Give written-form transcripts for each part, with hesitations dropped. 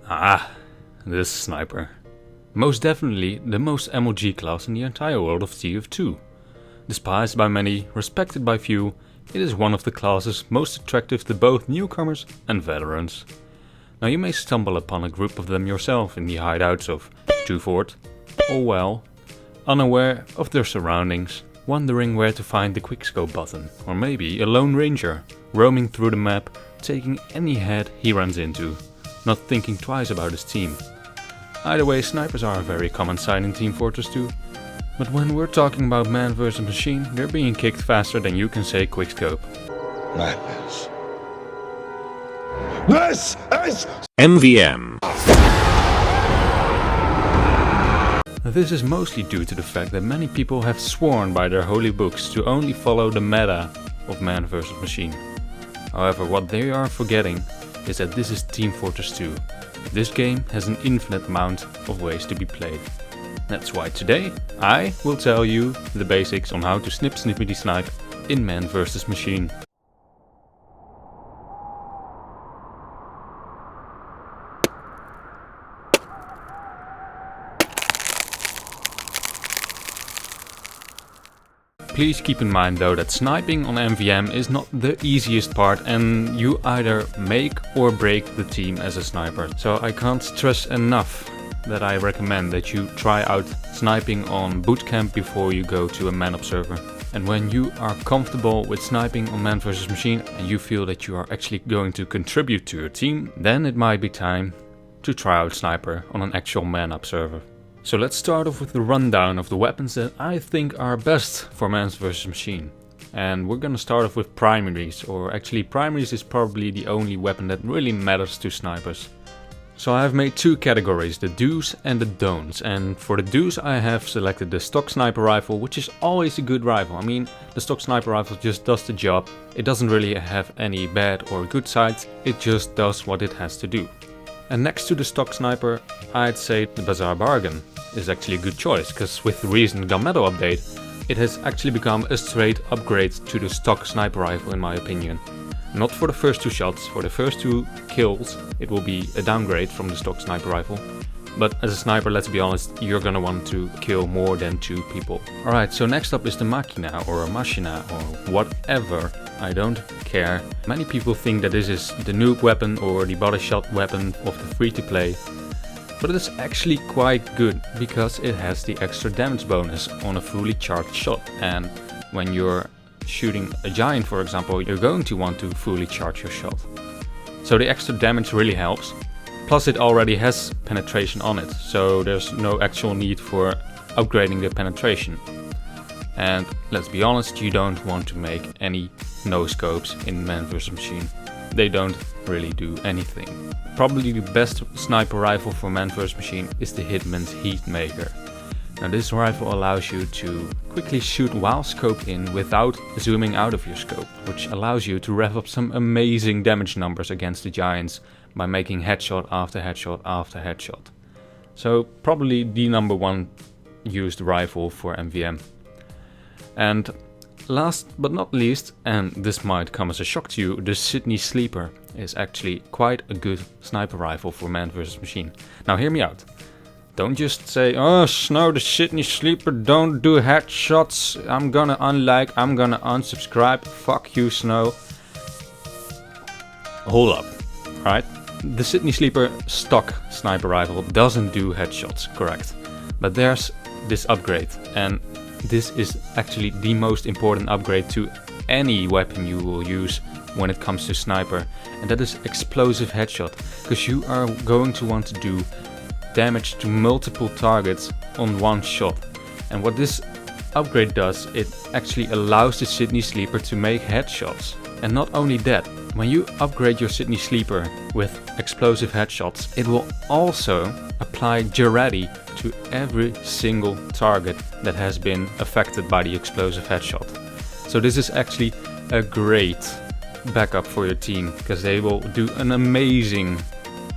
Ah, this sniper. Most definitely the most MLG class in the entire world of TF2. Despised by many, respected by few, it is one of the classes most attractive to both newcomers and veterans. Now you may stumble upon a group of them yourself in the hideouts of TF2 Fort, or well, unaware of their surroundings, wondering where to find the quickscope button, or maybe a lone ranger, roaming through the map, taking any head he runs into, not thinking twice about his team. Either way, snipers are a very common sight in Team Fortress 2, but when we're talking about man versus machine, they're being kicked faster than you can say quickscope. Madness. This is MVM. This is mostly due to the fact that many people have sworn by their holy books to only follow the meta of man versus machine. However, what they are forgetting is that this is Team Fortress 2. This game has an infinite amount of ways to be played. That's why today I will tell you the basics on how to snippity snipe in man versus machine. Please keep in mind though that sniping on MVM is not the easiest part and you either make or break the team as a sniper. So I can't stress enough that I recommend that you try out sniping on bootcamp before you go to a man observer. And when you are comfortable with sniping on man versus machine and you feel that you are actually going to contribute to your team, then it might be time to try out sniper on an actual man observer. So let's start off with the rundown of the weapons that I think are best for man versus machine. And we're gonna start off with primaries, or actually primaries is probably the only weapon that really matters to snipers. So I have made two categories, the do's and the don'ts. And for the do's I have selected the stock sniper rifle, which is always a good rifle. I mean, the stock sniper rifle just does the job. It doesn't really have any bad or good sides, it just does what it has to do. And next to the stock sniper, I'd say the Bazaar Bargain is actually a good choice, because with the recent gunmetal update, it has actually become a straight upgrade to the stock sniper rifle in my opinion. Not for the first two shots, for the first two kills it will be a downgrade from the stock sniper rifle. But as a sniper, let's be honest, you're gonna want to kill more than 2 people. Alright, so next up is the Machina or Machina or whatever, I don't care. Many people think that this is the noob weapon or the body shot weapon of the free to play. But it is actually quite good because it has the extra damage bonus on a fully charged shot. And when you're shooting a giant, for example, you're going to want to fully charge your shot. So the extra damage really helps. Plus it already has penetration on it, so there's no actual need for upgrading the penetration. And let's be honest, you don't want to make any no scopes in man vs machine. They don't really do anything. Probably the best sniper rifle for man vs machine is the Hitman's Heatmaker. Now this rifle allows you to quickly shoot while scoped in without zooming out of your scope, which allows you to rev up some amazing damage numbers against the giants by making headshot after headshot after headshot. So probably the number one used rifle for MVM. And last but not least, and this might come as a shock to you, the Sydney Sleeper is actually quite a good sniper rifle for man vs machine. Now hear me out. Don't just say, oh Snow, the Sydney Sleeper don't do headshots, I'm gonna unlike, I'm gonna unsubscribe, fuck you Snow. Hold up, right? The Sydney Sleeper stock sniper rifle doesn't do headshots, correct. But there's this upgrade, and this is actually the most important upgrade to any weapon you will use when it comes to sniper, and that is explosive headshot, because you are going to want to do damage to multiple targets on one shot. And what this upgrade does, it actually allows the Sydney Sleeper to make headshots. And not only that, when you upgrade your Sydney Sleeper with explosive headshots, it will also apply Jarady to every single target that has been affected by the explosive headshot. So this is actually a great backup for your team, because they will do an amazing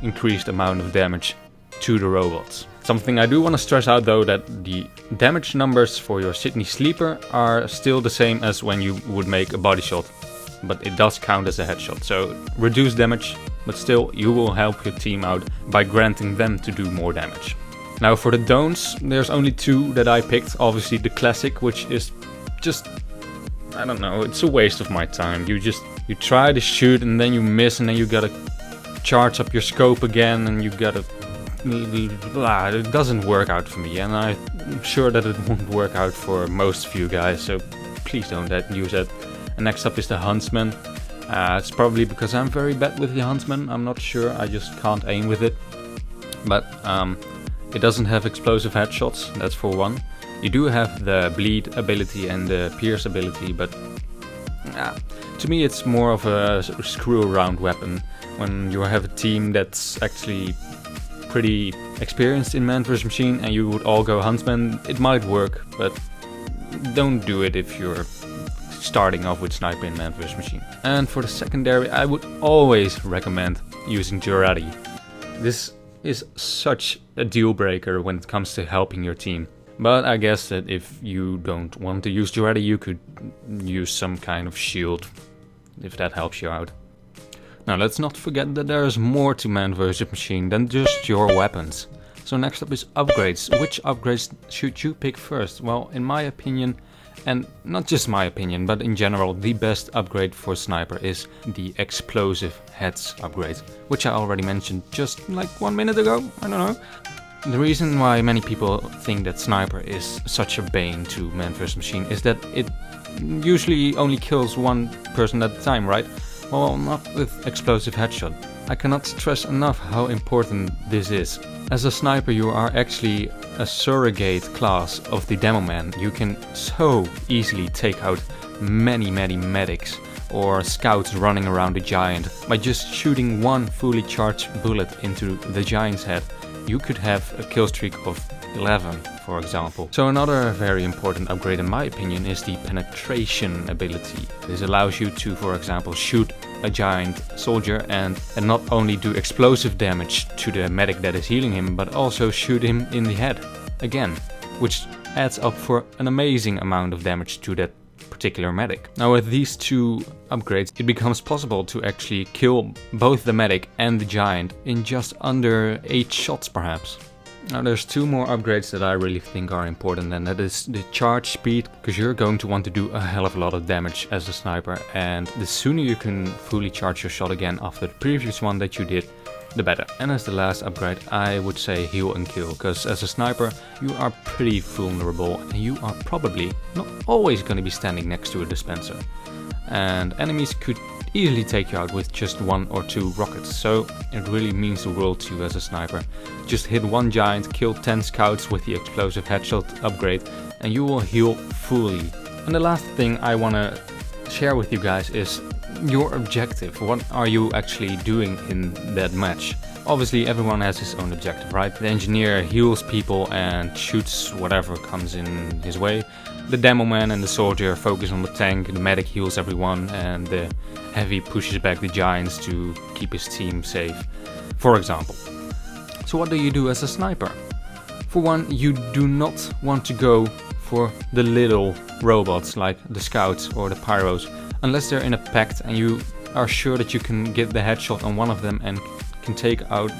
increased amount of damage to the robots. Something I do want to stress out though, that the damage numbers for your Sydney Sleeper are still the same as when you would make a body shot, but it does count as a headshot. So reduced damage but still you will help your team out by granting them to do more damage. Now for the don'ts, there's only two that I picked. Obviously the classic, which is just, I don't know, it's a waste of my time. You try to shoot and then you miss, and then you gotta charge up your scope again, and you gotta it doesn't work out for me, and I'm sure that it won't work out for most of you guys, so please don't use that. And next up is the Huntsman. It's probably because I'm very bad with the Huntsman, I'm not sure, I just can't aim with it. But it doesn't have explosive headshots, that's for one. You do have the bleed ability and the pierce ability, but to me it's more of a screw around weapon. When you have a team that's actually pretty experienced in Man vs Machine and you would all go Huntsman, it might work, but don't do it if you're starting off with Sniper in Man vs Machine. And for the secondary, I would always recommend using Jurati. This is such a deal breaker when it comes to helping your team. But I guess that if you don't want to use Jurati, you could use some kind of shield, if that helps you out. Now let's not forget that there is more to Man vs Machine than just your weapons. So next up is upgrades. Which upgrades should you pick first? Well, in my opinion, and not just my opinion, but in general, the best upgrade for Sniper is the explosive heads upgrade, which I already mentioned just like 1 minute ago, I don't know. The reason why many people think that Sniper is such a bane to Man vs Machine is that it usually only kills one person at a time, right? Well, not with explosive headshot. I cannot stress enough how important this is. As a sniper you are actually a surrogate class of the demo man. You can so easily take out many medics or scouts running around the giant by just shooting one fully charged bullet into the giant's head. You could have a kill streak of 11, for example. So another very important upgrade in my opinion is the penetration ability. This allows you to, for example, shoot a giant soldier and not only do explosive damage to the medic that is healing him, but also shoot him in the head again, which adds up for an amazing amount of damage to that particular medic. Now with these two upgrades it becomes possible to actually kill both the medic and the giant in just under 8 shots perhaps. Now there's two more upgrades that I really think are important, and that is the charge speed, because you're going to want to do a hell of a lot of damage as a sniper, and the sooner you can fully charge your shot again after the previous one that you did, the better. And as the last upgrade I would say heal and kill, because as a sniper you are pretty vulnerable and you are probably not always going to be standing next to a dispenser. And enemies could easily take you out with just 1 or 2 rockets, so it really means the world to you as a sniper. Just hit one giant, kill 10 scouts with the explosive headshot upgrade and you will heal fully. And the last thing I want to share with you guys is your objective. What are you actually doing in that match? Obviously everyone has his own objective, right? The engineer heals people and shoots whatever comes in his way. The demo man and the soldier focus on the tank, the medic heals everyone, and the heavy pushes back the giants to keep his team safe, for example. So what do you do as a sniper? For one, you do not want to go for the little robots like the scouts or the pyros, unless they're in a pact and you are sure that you can get the headshot on one of them and can take out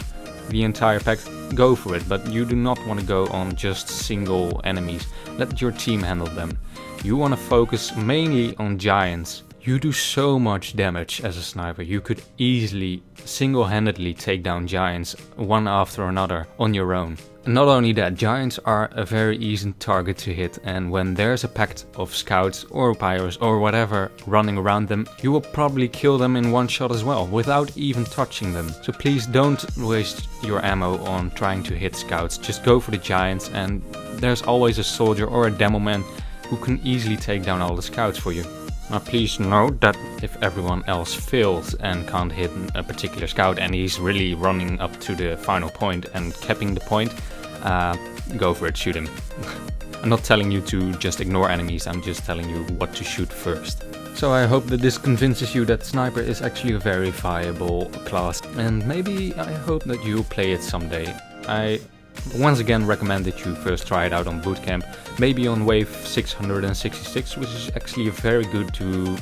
the entire pack. Go for it, but you do not want to go on just single enemies. Let your team handle them. You want to focus mainly on giants. You do so much damage as a sniper. You could easily single-handedly take down giants one after another on your own. And not only that, giants are a very easy target to hit, and when there's a pact of scouts or pyros or whatever running around them, you will probably kill them in one shot as well, without even touching them. So please don't waste your ammo on trying to hit scouts, just go for the giants, and there's always a soldier or a demo man who can easily take down all the scouts for you. Now please note that if everyone else fails and can't hit a particular scout and he's really running up to the final point and capping the point, go for it, shoot him. I'm not telling you to just ignore enemies, I'm just telling you what to shoot first. So I hope that this convinces you that sniper is actually a very viable class, and maybe I hope that you'll play it someday. I once again recommend that you first try it out on bootcamp, maybe on wave 666, which is actually very good to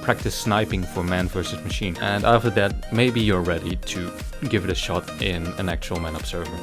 practice sniping for man versus machine. And after that, maybe you're ready to give it a shot in an actual man observer.